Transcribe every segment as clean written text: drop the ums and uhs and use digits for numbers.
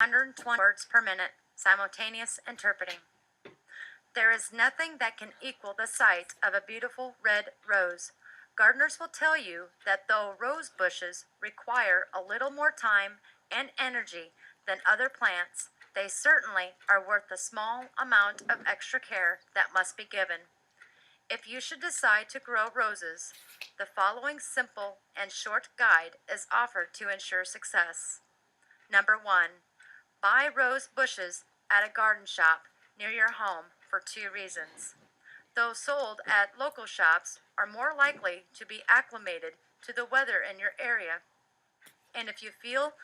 120 words per minute, simultaneous interpreting. There is nothing that can equal the sight of a beautiful red rose. Gardeners will tell you that though rose bushes require a little more time and energy than other plants, they certainly are worth the small amount of extra care that must be given. If you should decide to grow roses, the following simple and short guide is offered to ensure success. Number 1. Buy rose bushes at a garden shop near your home for 2 reasons. Those sold at local shops are more likely to be acclimated to the weather in your area. And if you feel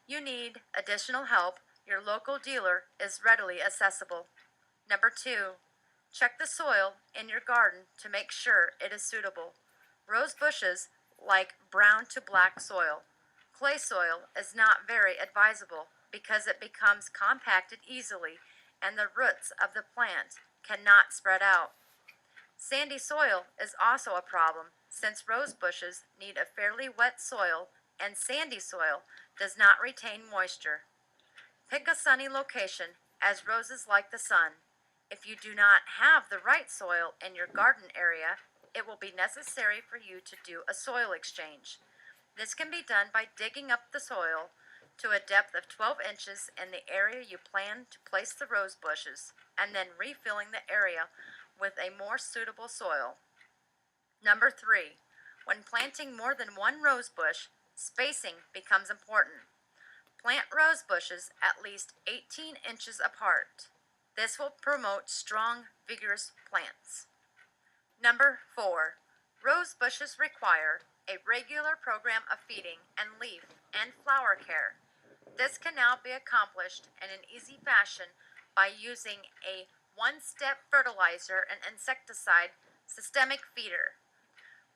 you need additional help, your local dealer is readily accessible. Number 2. Check the soil in your garden to make sure it is suitable. Rose bushes like brown to black soil. Clay soil is not very advisable because it becomes compacted easily and the roots of the plant cannot spread out. Sandy soil is also a problem since rose bushes need a fairly wet soil and sandy soil does not retain moisture. Pick a sunny location as roses like the sun. If you do not have the right soil in your garden area, it will be necessary for you to do a soil exchange. This can be done by digging up the soil to a depth of 12 inches in the area you plan to place the rose bushes, and then refilling the area with a more suitable soil. Number 3. When planting more than one rose bush, spacing becomes important. Plant rose bushes at least 18 inches apart. This will promote strong, vigorous plants. Number 4. Rose bushes require a regular program of feeding and leaf and flower care. This can now be accomplished in an easy fashion by using a one-step fertilizer and insecticide systemic feeder.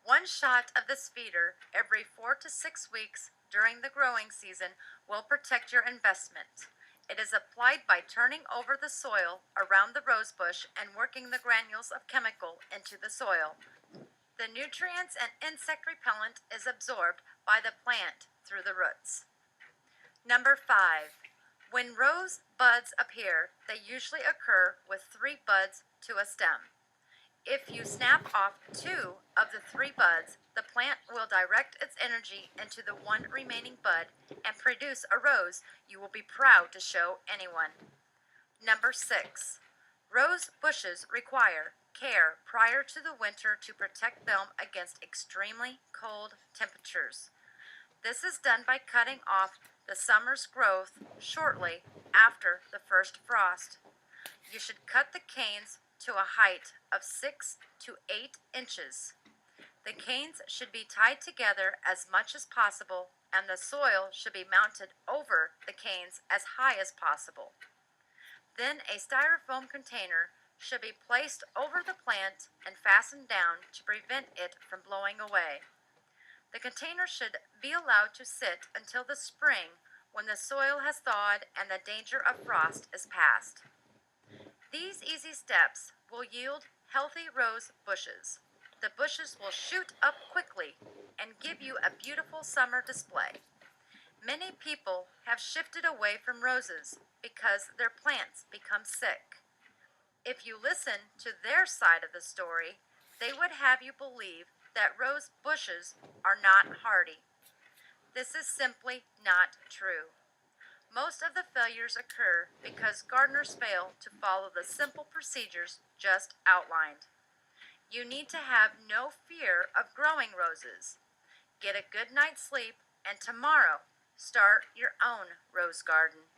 One shot of this feeder every 4 to 6 weeks during the growing season will protect your investment. It is applied by turning over the soil around the rose bush and working the granules of chemical into the soil. The nutrients and insect repellent is absorbed by the plant through the roots. Number 5. When rose buds appear, they usually occur with 3 buds to a stem. If you snap off 2 of the 3 buds, the plant will direct its energy into the one remaining bud and produce a rose you will be proud to show anyone. Number 6. Rose bushes require care prior to the winter to protect them against extremely cold temperatures. This is done by cutting off the summer's growth shortly after the first frost. You should cut the canes to a height of 6 to 8 inches. The canes should be tied together as much as possible, and the soil should be mounted over the canes as high as possible. Then a styrofoam container should be placed over the plant and fastened down to prevent it from blowing away. The container should be allowed to sit until the spring when the soil has thawed and the danger of frost is past. These easy steps will yield healthy rose bushes. The bushes will shoot up quickly and give you a beautiful summer display. Many people have shifted away from roses because their plants become sick. If you listen to their side of the story, they would have you believe that rose bushes are not hardy. This is simply not true. Most of the failures occur because gardeners fail to follow the simple procedures just outlined. You need to have no fear of growing roses. Get a good night's sleep and tomorrow start your own rose garden.